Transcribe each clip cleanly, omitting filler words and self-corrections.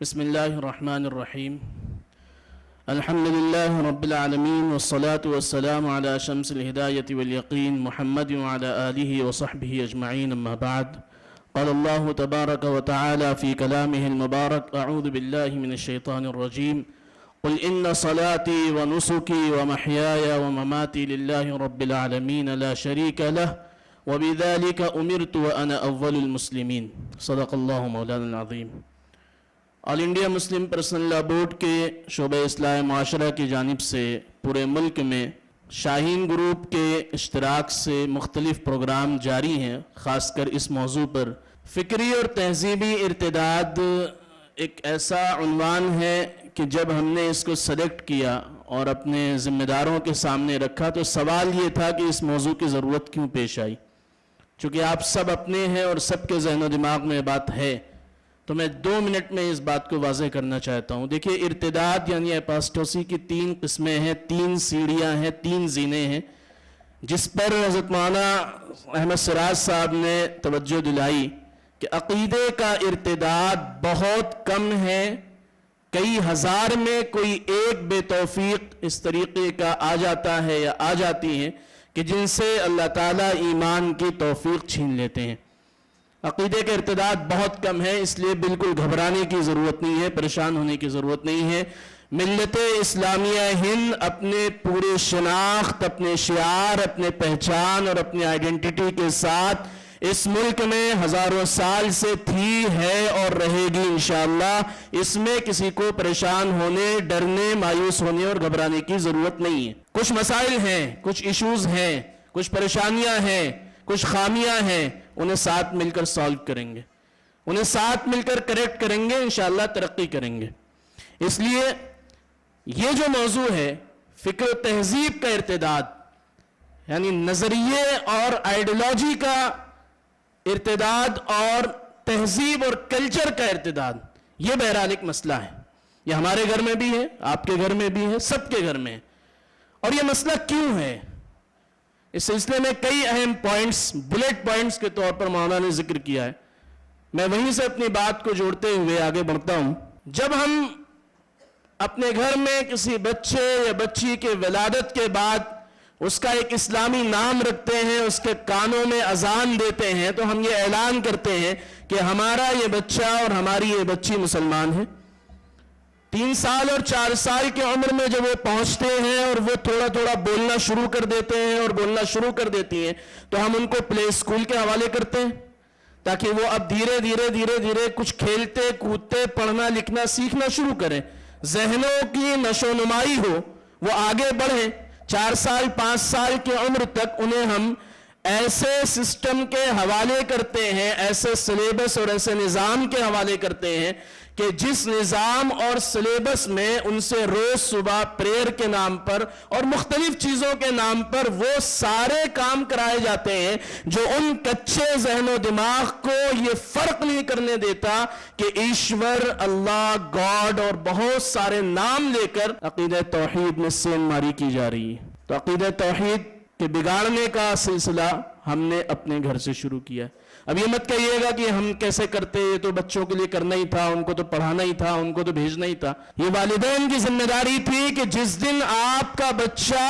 بسم الله الرحمن الرحيم. الحمد لله رب العالمين والصلاة والسلام على شمس الهداية واليقين محمد وعلى آله وصحبه أجمعين، أما بعد. قال الله تبارك وتعالى في كلامه المبارك: أعوذ بالله من الشيطان الرجيم. قل إن صلاتي ونسكي ومحياي ومماتي لله رب العالمين لا شريك له وبذلك أمرت وأنا أول المسلمين. صدق الله مولانا العظيم. آل انڈیا مسلم پرسنل لا بورڈ کے شعبہ اصلاح معاشرہ کی جانب سے پورے ملک میں شاہین گروپ کے اشتراک سے مختلف پروگرام جاری ہیں. خاص کر اس موضوع پر فکری اور تہذیبی ارتداد ایک ایسا عنوان ہے کہ جب ہم نے اس کو سلیکٹ کیا اور اپنے ذمہ داروں کے سامنے رکھا تو سوال یہ تھا کہ اس موضوع کی ضرورت کیوں پیش آئی. چونکہ آپ سب اپنے ہیں اور سب کے ذہن و دماغ میں بات ہے، تو میں 2 منٹ میں اس بات کو واضح کرنا چاہتا ہوں. دیکھیے، ارتداد یعنی اپاسٹوسی کی 3 قسمیں ہیں، 3 سیڑھیاں ہیں، 3 زینے ہیں، جس پر حضرت مولانا احمد سراج صاحب نے توجہ دلائی کہ عقیدے کا ارتداد بہت کم ہے. کئی ہزار میں کوئی ایک بے توفیق اس طریقے کا آ جاتا ہے یا آ جاتی ہے کہ جن سے اللہ تعالیٰ ایمان کی توفیق چھین لیتے ہیں. عقیدے کا ارتداد بہت کم ہے، اس لیے بالکل گھبرانے کی ضرورت نہیں ہے، پریشان ہونے کی ضرورت نہیں ہے. ملت اسلامیہ ہند اپنے پورے شناخت، اپنے شعار، اپنے پہچان اور اپنی آئیڈینٹی کے ساتھ اس ملک میں ہزاروں سال سے تھی، ہے اور رہے گی انشاءاللہ. اس میں کسی کو پریشان ہونے، ڈرنے، مایوس ہونے اور گھبرانے کی ضرورت نہیں ہے. کچھ مسائل ہیں، کچھ ایشوز ہیں، کچھ پریشانیاں ہیں، کچھ خامیاں ہیں، انہیں ساتھ مل کر سالو کریں گے، انہیں ساتھ مل کر کریکٹ کریں گے، انشاءاللہ ترقی کریں گے. اس لیے یہ جو موضوع ہے فکر و تہذیب کا ارتداد، یعنی نظریے اور آئیڈیالوجی کا ارتداد اور تہذیب اور کلچر کا ارتداد، یہ بہرحال ایک مسئلہ ہے. یہ ہمارے گھر میں بھی ہے، آپ کے گھر میں بھی ہے، سب کے گھر میں ہے. اور یہ مسئلہ کیوں ہے؟ اس سلسلے میں کئی اہم پوائنٹس، بلیٹ پوائنٹس کے طور پر مولانا نے ذکر کیا ہے. میں وہیں سے اپنی بات کو جوڑتے ہوئے آگے بڑھتا ہوں. جب ہم اپنے گھر میں کسی بچے یا بچی کے ولادت کے بعد اس کا ایک اسلامی نام رکھتے ہیں، اس کے کانوں میں اذان دیتے ہیں، تو ہم یہ اعلان کرتے ہیں کہ ہمارا یہ بچہ اور ہماری یہ بچی مسلمان ہے. 3 سال اور 4 سال کی عمر میں جب وہ پہنچتے ہیں اور وہ تھوڑا تھوڑا بولنا شروع کر دیتے ہیں اور بولنا شروع کر دیتی ہیں، تو ہم ان کو پلے اسکول کے حوالے کرتے ہیں تاکہ وہ اب دھیرے دھیرے کچھ کھیلتے کودتے پڑھنا لکھنا سیکھنا شروع کریں، ذہنوں کی نشو نمائی ہو، وہ آگے بڑھیں. 4 سال 5 سال کی عمر تک انہیں ہم ایسے سسٹم کے حوالے کرتے ہیں، ایسے سلیبس اور ایسے نظام کے حوالے کرتے ہیں کہ جس نظام اور سلیبس میں ان سے روز صبح پریئر کے نام پر اور مختلف چیزوں کے نام پر وہ سارے کام کرائے جاتے ہیں جو ان کچے ذہن و دماغ کو یہ فرق نہیں کرنے دیتا کہ ایشور، اللہ، گاڈ اور بہت سارے نام لے کر عقیدہ توحید میں سین ماری کی جا رہی ہے. تو عقیدہ توحید کے بگاڑنے کا سلسلہ ہم نے اپنے گھر سے شروع کیا. اب یہ مت کہیے گا کہ ہم کیسے کرتے، یہ تو بچوں کے لیے کرنا ہی تھا، ان کو تو پڑھانا ہی تھا، ان کو تو بھیجنا ہی تھا. یہ والدین کی ذمہ داری تھی کہ جس دن آپ کا بچہ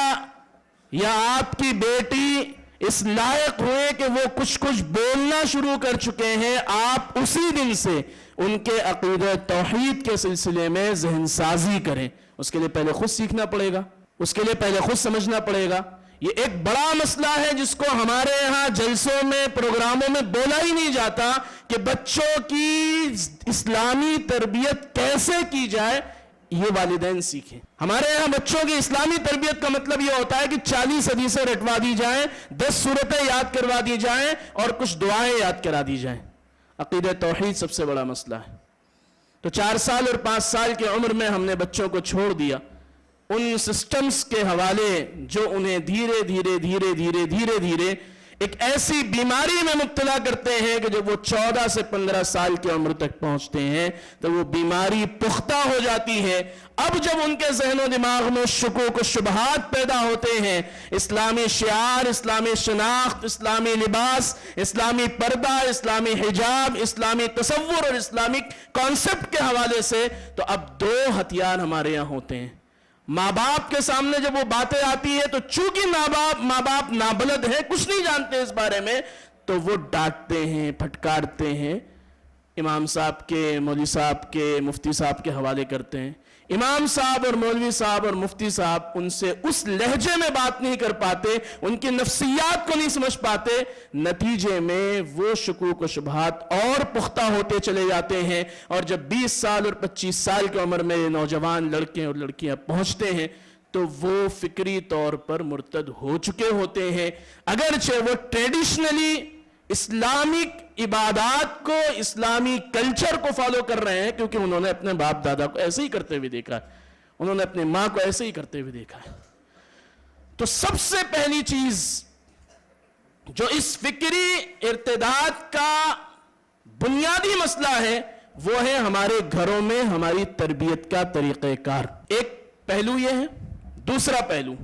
یا آپ کی بیٹی اس لائق ہوئے کہ وہ کچھ بولنا شروع کر چکے ہیں، آپ اسی دن سے ان کے عقیدہ توحید کے سلسلے میں ذہن سازی کریں. اس کے لیے پہلے خود سیکھنا پڑے گا، اس کے لیے پہلے خود سمجھنا پڑے گا. یہ ایک بڑا مسئلہ ہے جس کو ہمارے ہاں جلسوں میں، پروگراموں میں بولا ہی نہیں جاتا کہ بچوں کی اسلامی تربیت کیسے کی جائے، یہ والدین سیکھیں. ہمارے یہاں بچوں کی اسلامی تربیت کا مطلب یہ ہوتا ہے کہ 40 حدیثیں رٹوا دی جائیں، 10 سورتیں یاد کروا دی جائیں اور کچھ دعائیں یاد کرا دی جائیں. عقیدہ توحید سب سے بڑا مسئلہ ہے. تو 4 سال اور 5 سال کی عمر میں ہم نے بچوں کو چھوڑ دیا ان سسٹمز کے حوالے جو انہیں دھیرے دھیرے ایک ایسی بیماری میں مبتلا کرتے ہیں کہ جب وہ 14 سے 15 سال کی عمر تک پہنچتے ہیں تو وہ بیماری پختہ ہو جاتی ہے. اب جب ان کے ذہن و دماغ میں شکوک و شبہات پیدا ہوتے ہیں، اسلامی شعار، اسلامی شناخت، اسلامی لباس، اسلامی پردہ، اسلامی حجاب، اسلامی تصور اور اسلامی کانسیپٹ کے حوالے سے، تو اب دو ہتھیار ہمارے یہاں ہوتے ہیں. ماں باپ کے سامنے جب وہ باتیں آتی ہے تو چونکہ ماں باپ نابلد ہیں، کچھ نہیں جانتے اس بارے میں، تو وہ ڈانٹتے ہیں، پھٹکارتے ہیں، امام صاحب کے، مولوی صاحب کے، مفتی صاحب کے حوالے کرتے ہیں. امام صاحب اور مولوی صاحب اور مفتی صاحب ان سے اس لہجے میں بات نہیں کر پاتے، ان کی نفسیات کو نہیں سمجھ پاتے، نتیجے میں وہ شکوک و شبہات اور پختہ ہوتے چلے جاتے ہیں. اور جب 20 سال اور 25 سال کی عمر میں نوجوان لڑکے اور لڑکیاں پہنچتے ہیں تو وہ فکری طور پر مرتد ہو چکے ہوتے ہیں، اگرچہ وہ ٹریڈیشنلی اسلامک عبادات کو، اسلامی کلچر کو فالو کر رہے ہیں، کیونکہ انہوں نے اپنے باپ دادا کو ایسے ہی کرتے ہوئے دیکھا ہے، انہوں نے اپنے ماں کو ایسے ہی کرتے ہوئے دیکھا ہے. تو سب سے پہلی چیز جو اس فکری ارتداد کا بنیادی مسئلہ ہے وہ ہے ہمارے گھروں میں ہماری تربیت کا طریقہ کار. ایک پہلو یہ ہے. دوسرا پہلو،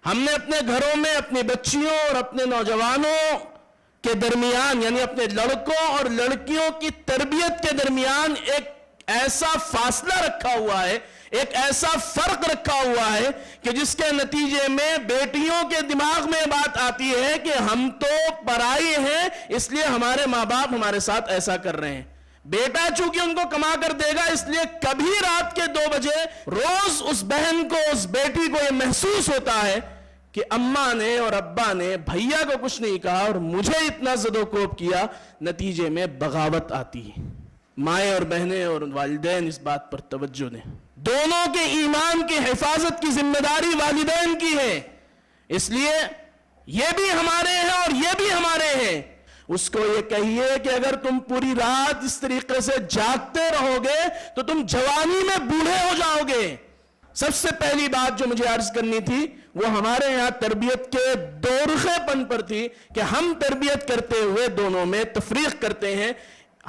ہم نے اپنے گھروں میں اپنی بچیوں اور اپنے نوجوانوں کے درمیان، یعنی اپنے لڑکوں اور لڑکیوں کی تربیت کے درمیان ایک ایسا فاصلہ رکھا ہوا ہے، ایک ایسا فرق رکھا ہوا ہے کہ جس کے نتیجے میں بیٹیوں کے دماغ میں بات آتی ہے کہ ہم تو پرائی ہیں، اس لیے ہمارے ماں باپ ہمارے ساتھ ایسا کر رہے ہیں. بیٹا چونکہ ان کو کما کر دے گا، اس لیے کبھی رات کے 2 بجے روز اس بہن کو، اس بیٹی کو یہ محسوس ہوتا ہے کہ اماں نے اور ابا نے بھیا کو کچھ نہیں کہا اور مجھے اتنا زد و کوب کیا، نتیجے میں بغاوت آتی ہے. مائیں اور بہنیں اور والدین اس بات پر توجہ دیں. دونوں کے ایمان کی حفاظت کی ذمہ داری والدین کی ہے، اس لیے یہ بھی ہمارے ہیں اور یہ بھی ہمارے ہیں. اس کو یہ کہیے کہ اگر تم پوری رات اس طریقے سے جاگتے رہو گے تو تم جوانی میں بوڑھے ہو جاؤ گے. سب سے پہلی بات جو مجھے عرض کرنی تھی وہ ہمارے یہاں تربیت کے دورخے پن پر تھی کہ ہم تربیت کرتے ہوئے دونوں میں تفریق کرتے ہیں.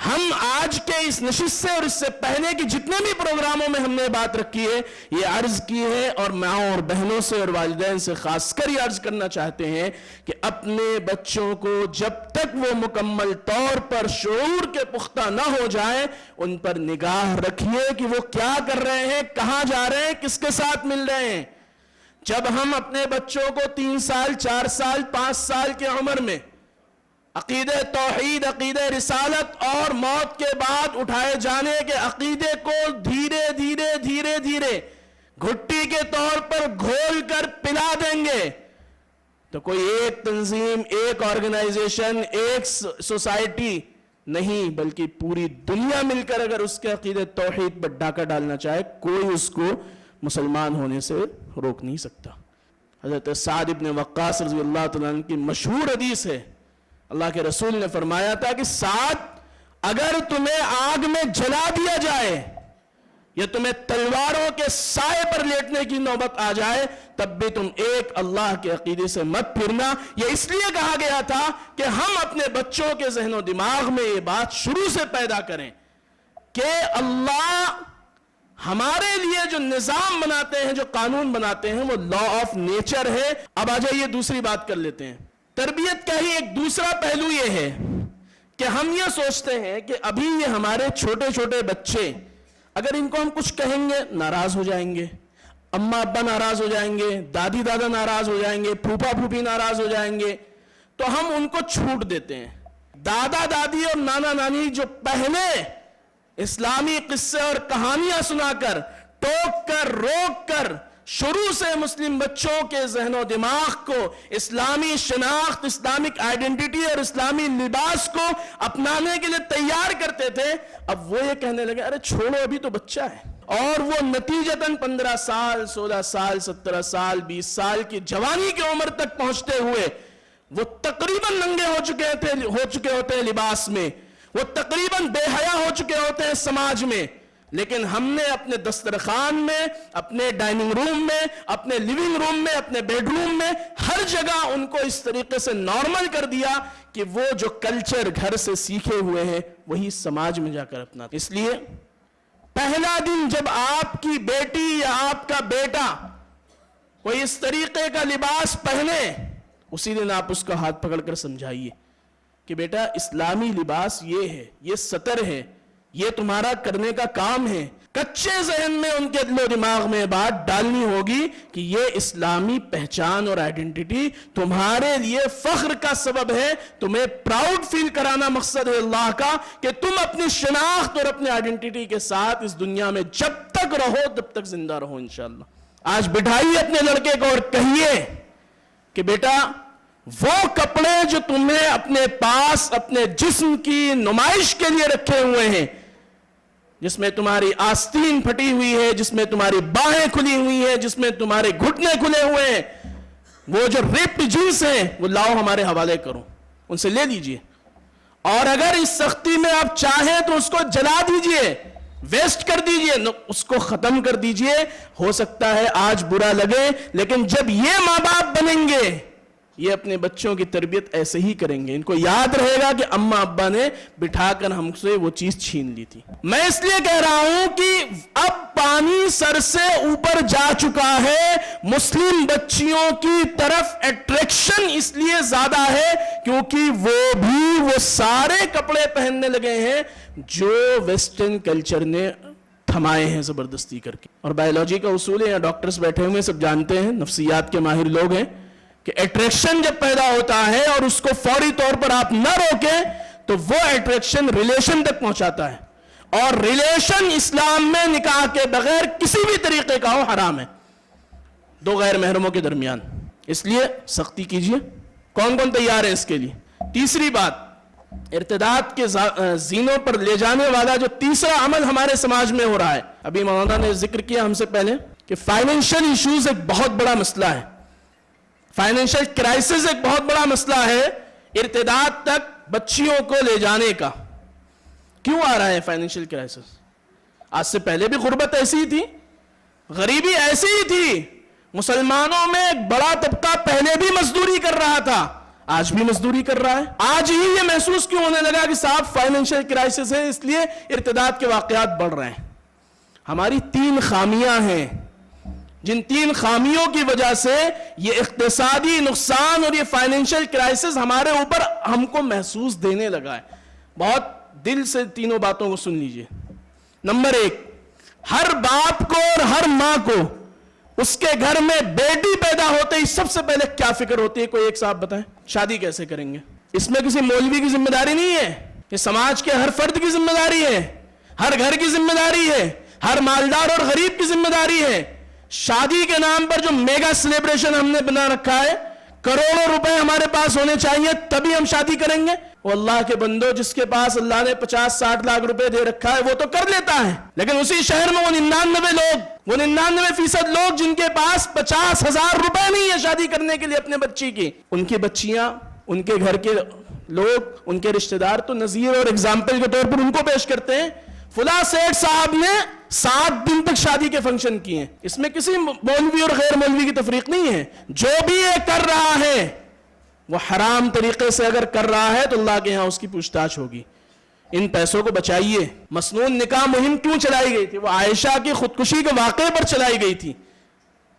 ہم آج کے اس نشست سے اور اس سے پہلے کی جتنے بھی پروگراموں میں ہم نے بات رکھی ہے، یہ عرض کی ہے اور ماؤں اور بہنوں سے اور والدین سے خاص کر یہ عرض کرنا چاہتے ہیں کہ اپنے بچوں کو جب تک وہ مکمل طور پر شعور کے پختہ نہ ہو جائیں، ان پر نگاہ رکھیے کہ وہ کیا کر رہے ہیں، کہاں جا رہے ہیں، کس کے ساتھ مل رہے ہیں. جب ہم اپنے بچوں کو 3 سال 4 سال 5 سال کی عمر میں عقیدہ توحید، عقیدہ رسالت اور موت کے بعد اٹھائے جانے کے عقیدے کو دھیرے دھیرے دھیرے دھیرے گھٹی کے طور پر گھول کر پلا دیں گے تو کوئی ایک تنظیم، ایک آرگنائزیشن، ایک سوسائٹی نہیں بلکہ پوری دنیا مل کر اگر اس کے عقیدہ توحید پر ڈاکہ ڈالنا چاہے، کوئی اس کو مسلمان ہونے سے روک نہیں سکتا. حضرت سعد بن وقاص رضی اللہ تعالیٰ عنہ کی مشہور حدیث ہے، اللہ کے رسول نے فرمایا تھا کہ سعد، اگر تمہیں آگ میں جلا دیا جائے یا تمہیں تلواروں کے سائے پر لیٹنے کی نوبت آ جائے تب بھی تم ایک اللہ کے عقیدے سے مت پھرنا. یہ اس لیے کہا گیا تھا کہ ہم اپنے بچوں کے ذہن و دماغ میں یہ بات شروع سے پیدا کریں کہ اللہ ہمارے لیے جو نظام بناتے ہیں، جو قانون بناتے ہیں، وہ لا آف نیچر ہے. اب آ جائیے دوسری بات کر لیتے ہیں. تربیت کا ہی ایک دوسرا پہلو یہ ہے کہ ہم یہ سوچتے ہیں کہ ابھی یہ ہمارے چھوٹے چھوٹے بچے، اگر ان کو ہم کچھ کہیں گے ناراض ہو جائیں گے، اماں ابا ناراض ہو جائیں گے، دادی دادا ناراض ہو جائیں گے، پھوپھا پھوپھی ناراض ہو جائیں گے، تو ہم ان کو چھوٹ دیتے ہیں. دادا دادی اور نانا نانی جو پہلے اسلامی قصے اور کہانیاں سنا کر، ٹوک کر، روک کر شروع سے مسلم بچوں کے ذہن و دماغ کو اسلامی شناخت، اسلامک آئیڈینٹی اور اسلامی لباس کو اپنانے کے لیے تیار کرتے تھے، اب وہ یہ کہنے لگے ارے چھوڑو ابھی تو بچہ ہے. اور وہ نتیجتاً 15 سال 16 سال 17 سال 20 سال کی جوانی کی عمر تک پہنچتے ہوئے وہ تقریباً ننگے ہو چکے ہوتے ہیں لباس میں، وہ تقریباً بے حیا ہو چکے ہوتے ہیں سماج میں، لیکن ہم نے اپنے دسترخوان میں، اپنے ڈائننگ روم میں، اپنے لیونگ روم میں، اپنے بیڈ روم میں، ہر جگہ ان کو اس طریقے سے نارمل کر دیا کہ وہ جو کلچر گھر سے سیکھے ہوئے ہیں وہی سماج میں جا کر اپنا. اس لیے پہلا دن جب آپ کی بیٹی یا آپ کا بیٹا کوئی اس طریقے کا لباس پہنے، اسی دن آپ اس کا ہاتھ پکڑ کر سمجھائیے کہ بیٹا اسلامی لباس یہ ہے، یہ سطر ہے، یہ تمہارا کرنے کا کام ہے. کچے ذہن میں ان کے دل و دماغ میں بات ڈالنی ہوگی کہ یہ اسلامی پہچان اور آئیڈینٹی تمہارے لیے فخر کا سبب ہے، تمہیں پراؤڈ فیل کرانا مقصد ہے اللہ کا کہ تم اپنی شناخت اور اپنی آئیڈینٹی کے ساتھ اس دنیا میں جب تک رہو تب تک زندہ رہو انشاءاللہ. آج بٹھائیے اپنے لڑکے کو اور کہیے کہ بیٹا وہ کپڑے جو تمہیں اپنے پاس اپنے جسم کی نمائش کے لیے رکھے ہوئے ہیں، جس میں تمہاری آستین پھٹی ہوئی ہے، جس میں تمہاری باہیں کھلی ہوئی ہیں، جس میں تمہارے گھٹنے کھلے ہوئے ہیں، وہ جو ریپڈ جینس ہیں وہ لاؤ ہمارے حوالے کرو، ان سے لے لیجئے. اور اگر اس سختی میں آپ چاہیں تو اس کو جلا دیجئے، ویسٹ کر دیجئے، اس کو ختم کر دیجئے. ہو سکتا ہے آج برا لگے، لیکن جب یہ ماں باپ بنیں گے یہ اپنے بچوں کی تربیت ایسے ہی کریں گے. ان کو یاد رہے گا کہ اماں ابا نے بٹھا کر ہم سے وہ چیز چھین لی تھی. میں اس لیے کہہ رہا ہوں کہ اب پانی سر سے اوپر جا چکا ہے. مسلم بچیوں کی طرف اٹریکشن اس لیے زیادہ ہے کیونکہ وہ سارے کپڑے پہننے لگے ہیں جو ویسٹرن کلچر نے تھمائے ہیں زبردستی کر کے. اور بایولوجی کا اصول ہے، یا ڈاکٹرز بیٹھے ہوئے سب جانتے ہیں، نفسیات کے ماہر لوگ ہیں، کہ اٹریکشن جب پیدا ہوتا ہے اور اس کو فوری طور پر آپ نہ روکیں تو وہ اٹریکشن ریلیشن تک پہنچاتا ہے. اور ریلیشن اسلام میں نکاح کے بغیر کسی بھی طریقے کا ہو حرام ہے، دو غیر محرموں کے درمیان. اس لیے سختی کیجئے. کون کون تیار ہے اس کے لیے؟ تیسری بات، ارتداد کے زینوں پر لے جانے والا جو تیسرا عمل ہمارے سماج میں ہو رہا ہے، ابھی مولانا نے ذکر کیا ہم سے پہلے کہ فائنینشل ایشوز ایک بہت بڑا مسئلہ ہے. فائنینشل کرائسس ایک بہت بڑا مسئلہ ہے ارتداد تک بچیوں کو لے جانے کا. کیوں آ رہا ہے فائنینشل کرائسس؟ آج سے پہلے بھی غربت ایسی ہی تھی، غریبی ایسی ہی تھی. مسلمانوں میں ایک بڑا طبقہ پہلے بھی مزدوری کر رہا تھا، آج بھی مزدوری کر رہا ہے. آج ہی یہ محسوس کیوں ہونے لگا کہ صاحب فائنینشل کرائسس ہے اس لیے ارتداد کے واقعات بڑھ رہے ہیں؟ ہماری 3 خامیاں ہیں، جن 3 خامیوں کی وجہ سے یہ اقتصادی نقصان اور یہ فائنینشل کرائسس ہمارے اوپر ہم کو محسوس دینے لگا ہے. بہت دل سے تینوں باتوں کو سن لیجئے. نمبر 1، ہر باپ کو اور ہر ماں کو اس کے گھر میں بیٹی پیدا ہوتے ہی سب سے پہلے کیا فکر ہوتی ہے؟ کوئی ایک صاحب بتائیں. شادی کیسے کریں گے؟ اس میں کسی مولوی کی ذمہ داری نہیں ہے، یہ سماج کے ہر فرد کی ذمہ داری ہے، ہر گھر کی ذمہ داری ہے، ہر مالدار اور غریب کی ذمہ داری ہے. شادی کے نام پر جو میگا سیلیبریشن ہم نے بنا رکھا ہے، کروڑوں روپے ہمارے پاس ہونے چاہیے تبھی ہم شادی کریں گے. وہ اللہ کے بندو، جس کے پاس اللہ نے 50-60 لاکھ روپے دے رکھا ہے وہ تو کر لیتا ہے، لیکن اسی شہر میں وہ 99% لوگ جن کے پاس 50,000 روپے نہیں ہے شادی کرنے کے لیے اپنے بچی کی، ان کی بچیاں، ان کے گھر کے لوگ، ان کے رشتہ دار تو نظیر اور اگزامپل کے طور پر ان کو پیش کرتے ہیں. فلاں سیٹ صاحب نے 7 دن تک شادی کے فنکشن کیے ہیں. اس میں کسی مولوی اور غیر مولوی کی تفریق نہیں ہے. جو بھی یہ کر رہا ہے وہ حرام طریقے سے اگر کر رہا ہے تو اللہ کے ہاں اس کی پوچھ تاچھ ہوگی. ان پیسوں کو بچائیے. مسنون نکاح مہم کیوں چلائی گئی تھی؟ وہ عائشہ کی خودکشی کے واقعے پر چلائی گئی تھی.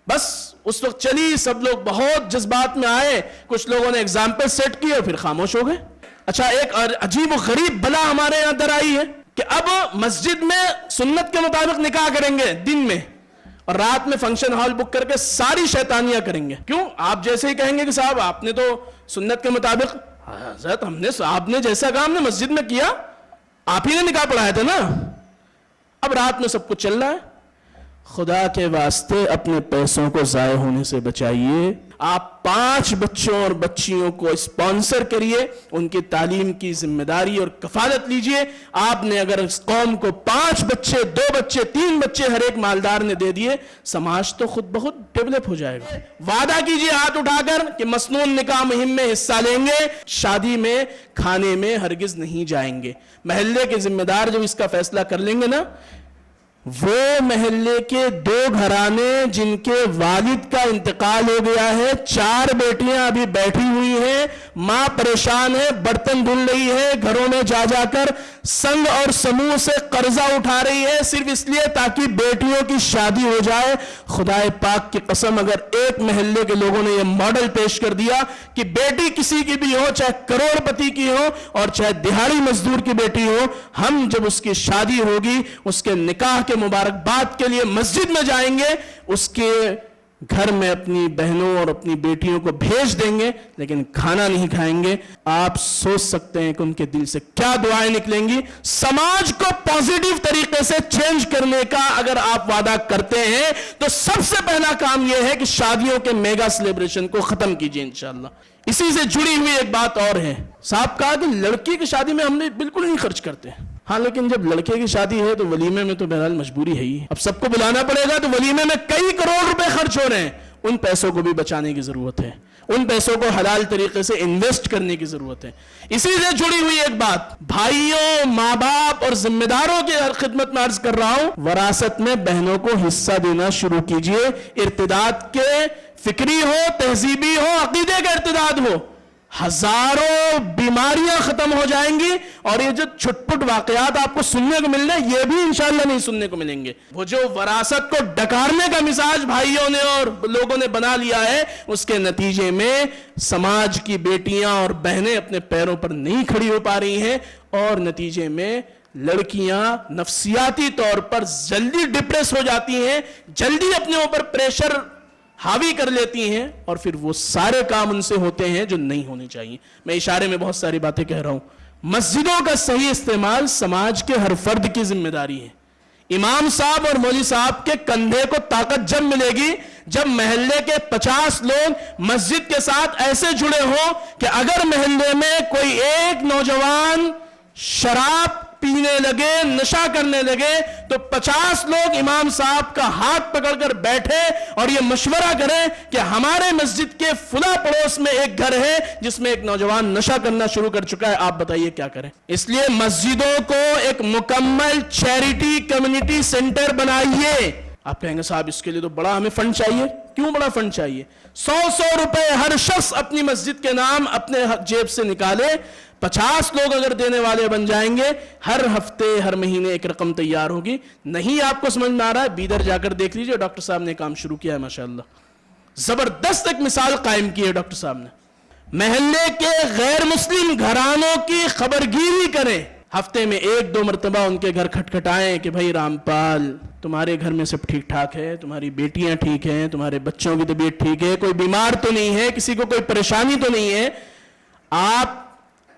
بس اس وقت چلی، سب لوگ بہت جذبات میں آئے، کچھ لوگوں نے اگزامپل سیٹ کیے اور پھر خاموش ہو گئے. اچھا، ایک عجیب و غریب بلا ہمارے یہاں در آئی ہے کہ اب مسجد میں سنت کے مطابق نکاح کریں گے دن میں، اور رات میں فنکشن ہال بک کر کے ساری شیطانیاں کریں گے. کیوں؟ آپ جیسے ہی کہیں گے کہ صاحب آپ نے تو سنت کے مطابق، حضرت آپ نے جیسا کام نے مسجد میں کیا، آپ ہی نے نکاح پڑھایا تھا نا. اب رات میں سب کچھ چل رہا ہے. خدا کے واسطے اپنے پیسوں کو ضائع ہونے سے بچائیے. آپ 5 بچوں اور بچیوں کو اسپانسر کریے، ان کی تعلیم کی ذمہ داری اور کفالت لیجئے. آپ نے اگر اس قوم کو 5 بچے، 2 بچے، 3 بچے ہر ایک مالدار نے دے دیے، سماج تو خود بخود ڈیولپ ہو جائے گا. وعدہ کیجئے ہاتھ اٹھا کر کہ مسنون نکاح مہم میں حصہ لیں گے، شادی میں کھانے میں ہرگز نہیں جائیں گے. محلے کے ذمہ دار جب اس کا فیصلہ کر لیں گے نا، وہ محلے کے 2 گھرانے جن کے والد کا انتقال ہو گیا ہے، 4 بیٹیاں ابھی بیٹھی ہوئی ہیں، ماں پریشان ہے، برتن دھل رہی ہے، گھروں میں جا جا کر سنگ اور سموہ سے قرضہ اٹھا رہی ہے صرف اس لیے تاکہ بیٹیوں کی شادی ہو جائے۔ خدا پاک کی قسم، اگر ایک محلے کے لوگوں نے یہ ماڈل پیش کر دیا کہ بیٹی کسی کی بھی ہو، چاہے کروڑ پتی کی ہو اور چاہے دہاڑی مزدور کی بیٹی ہو، ہم جب اس کی شادی ہوگی اس کے نکاح کے مبارکباد کے لیے مسجد میں جائیں گے، اس کے گھر میں اپنی بہنوں اور اپنی بیٹیوں کو بھیج دیں گے، لیکن کھانا نہیں کھائیں گے۔ آپ سوچ سکتے ہیں کہ ان کے دل سے کیا دعائیں نکلیں گی۔ سماج کو پازیٹیو طریقے سے چینج کرنے کا اگر آپ وعدہ کرتے ہیں تو سب سے پہلا کام یہ ہے کہ شادیوں کے میگا سیلیبریشن کو ختم کیجئے انشاءاللہ۔ اسی سے جڑی ہوئی ایک بات اور ہے، صاحب کہا کہ لڑکی کی شادی میں ہم نے بالکل نہیں خرچ کرتے، ہاں لیکن جب لڑکے کی شادی ہے تو ولیمے میں تو بہرحال مجبوری ہے ہی، اب سب کو بلانا پڑے گا تو ولیمے میں کئی کروڑ روپے خرچ ہو رہے ہیں، ان پیسوں کو بھی بچانے کی ضرورت ہے، ان پیسوں کو حلال طریقے سے انویسٹ کرنے کی ضرورت ہے۔ اسی سے جڑی ہوئی ایک بات، بھائیوں، ماں باپ اور ذمہ داروں کی خدمت میں عرض کر رہا ہوں، وراثت میں بہنوں کو حصہ دینا شروع کیجئے۔ ارتداد کے فکری ہو، تہذیبی ہو، عقیدے کا ارتداد ہو، ہزاروں بیماریاں ختم ہو جائیں گی، اور یہ جو چھٹ پٹ واقعات آپ کو سننے کو مل رہے ہیں یہ بھی انشاءاللہ نہیں سننے کو ملیں گے۔ وہ جو وراثت کو ڈکارنے کا مزاج بھائیوں نے اور لوگوں نے بنا لیا ہے، اس کے نتیجے میں سماج کی بیٹیاں اور بہنیں اپنے پیروں پر نہیں کھڑی ہو پا رہی ہیں، اور نتیجے میں لڑکیاں نفسیاتی طور پر جلدی ڈپریس ہو جاتی ہیں، جلدی اپنے اوپر پریشر حاوی کر لیتی ہیں، اور پھر وہ سارے کام ان سے ہوتے ہیں جو نہیں ہونے چاہیے۔ میں اشارے میں بہت ساری باتیں کہہ رہا ہوں۔ مسجدوں کا صحیح استعمال سماج کے ہر فرد کی ذمہ داری ہے۔ امام صاحب اور مولوی صاحب کے کندھے کو طاقت جب ملے گی جب محلے کے 50 لوگ مسجد کے ساتھ ایسے جڑے ہوں کہ اگر محلے میں کوئی ایک نوجوان شراب پینے لگے، نشہ کرنے لگے، تو 50 لوگ امام صاحب کا ہاتھ پکڑ کر بیٹھے اور یہ مشورہ کریں کہ ہمارے مسجد کے فلاں پڑوس میں ایک گھر ہے جس میں ایک نوجوان نشہ کرنا شروع کر چکا ہے، آپ بتائیے کیا کریں۔ اس لیے مسجدوں کو ایک مکمل چیریٹی کمیونٹی سینٹر بنائیے۔ آپ کہیں گے صاحب اس کے لیے تو بڑا ہمیں فنڈ چاہیے۔ کیوں بڑا فنڈ چاہیے؟ 100 روپے ہر شخص اپنی مسجد کے نام اپنے جیب سے نکالے، 50 لوگ اگر دینے والے بن جائیں گے، ہر ہفتے ہر مہینے ایک رقم تیار ہوگی۔ نہیں آپ کو سمجھ میں آ رہا ہے، بیدر جا کر دیکھ لیجئے، ڈاکٹر صاحب نے کام شروع کیا ہے، ماشاءاللہ زبردست ایک مثال قائم کی ہے ڈاکٹر صاحب نے۔ محلے کے غیر مسلم گھرانوں کی خبرگیری کریں، ہفتے میں 1-2 مرتبہ ان کے گھر کھٹکھٹائیں کہ بھائی رام پال، تمہارے گھر میں سب ٹھیک ٹھاک ہے، تمہاری بیٹیاں ٹھیک ہیں، تمہارے بچوں کی طبیعت ٹھیک ہے، کوئی بیمار تو نہیں ہے، کسی کو کوئی پریشانی تو نہیں ہے۔ آپ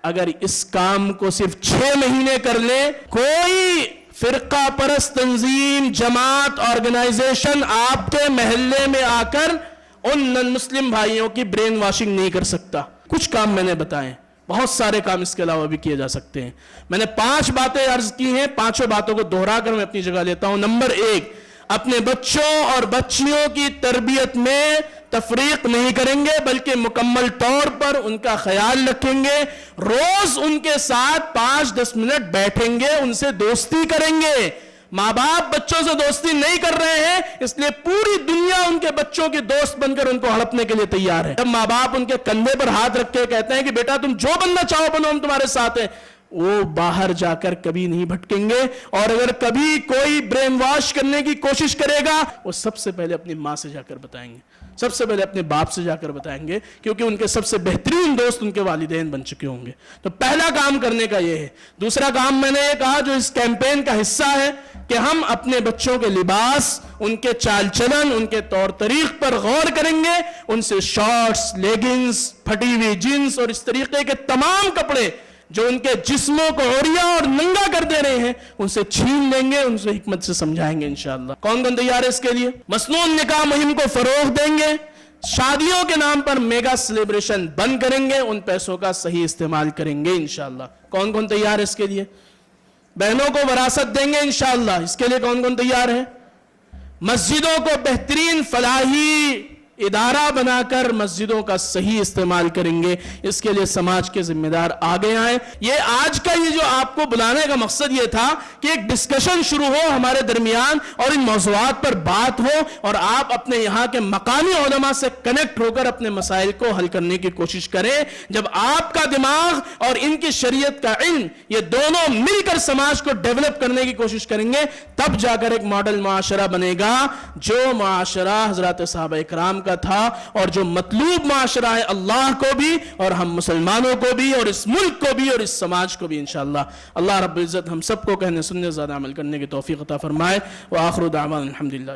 اگر اس کام کو صرف 6 مہینے کر لیں، کوئی فرقہ پرست تنظیم، جماعت، آرگنائزیشن آپ کے محلے میں آ کر ان نن مسلم بھائیوں کی برین واشنگ نہیں کر سکتا۔ کچھ کام میں نے بتائے، بہت سارے کام اس کے علاوہ بھی کیے جا سکتے ہیں۔ میں نے 5 باتیں عرض کی ہیں، 5 باتوں کو دہرا کر میں اپنی جگہ لیتا ہوں۔ نمبر 1، اپنے بچوں اور بچیوں کی تربیت میں تفریق نہیں کریں گے، بلکہ مکمل طور پر ان کا خیال رکھیں گے۔ روز ان کے ساتھ 5-10 منٹ بیٹھیں گے، ان سے دوستی کریں گے۔ ماں باپ بچوں سے دوستی نہیں کر رہے ہیں، اس لیے پوری دنیا ان کے بچوں کی دوست بن کر ان کو ہڑپنے کے لیے تیار ہے۔ جب ماں باپ ان کے کندھے پر ہاتھ رکھ کے کہتے ہیں کہ بیٹا تم جو بننا چاہو بنو، ہم تمہارے ساتھ ہیں، وہ باہر جا کر کبھی نہیں بھٹکیں گے۔ اور اگر کبھی کوئی برین واش کرنے کی کوشش کرے گا، وہ سب سے پہلے اپنی ماں سے جا کر بتائیں گے، سب سے پہلے اپنے باپ سے جا کر بتائیں گے، کیونکہ ان کے سب سے بہترین دوست ان کے والدین بن چکے ہوں گے۔ تو پہلا کام کرنے کا یہ ہے۔ دوسرا کام میں نے یہ کہا جو اس کیمپین کا حصہ ہے کہ ہم اپنے بچوں کے لباس، ان کے چال چلن، ان کے طور طریق پر غور کریں گے۔ ان سے شارٹس، لیگنز، پھٹی ہوئی جینس اور اس طریقے کے تمام کپڑے جو ان کے جسموں کو عریاں اور ننگا کر دے رہے ہیں، ان سے چھین لیں گے، ان سے حکمت سے سمجھائیں گے انشاءاللہ۔ کون کون تیار ہے اس کے لیے؟ مسنون نکاح مہم کو فروغ دیں گے، شادیوں کے نام پر میگا سیلیبریشن بند کریں گے، ان پیسوں کا صحیح استعمال کریں گے انشاءاللہ۔ کون کون تیار ہے اس کے لیے؟ بہنوں کو وراثت دیں گے انشاءاللہ، اس کے لیے کون کون تیار ہے؟ مسجدوں کو بہترین فلاحی ادارہ بنا کر مسجدوں کا صحیح استعمال کریں گے. اس کے لیے سماج کے ذمہ دار آگے آئیں. یہ آج کا یہ جو آپ کو بلانے کا مقصد یہ تھا کہ ایک ڈسکشن شروع ہو ہمارے درمیان اور ان موضوعات پر بات ہو اور آپ اپنے یہاں کے مقامی علماء سے کنیکٹ ہو کر اپنے مسائل کو حل کرنے کی کوشش کریں. جب آپ کا دماغ اور ان کی شریعت کا علم یہ دونوں مل کر سماج کو ڈیولپ کرنے کی کوشش کریں گے تب جا کر ایک ماڈل معاشرہ بنے گا جو معاشرہ حضرات صحابہ اکرام کا تھا اور جو مطلوب معاشرہ ہے اللہ کو بھی اور ہم مسلمانوں کو بھی اور اس ملک کو بھی اور اس سماج کو بھی انشاءاللہ. اللہ رب العزت ہم سب کو کہنے سننے زیادہ عمل کرنے کی توفیق عطا فرمائے. وآخر دعوانا الحمدللہ.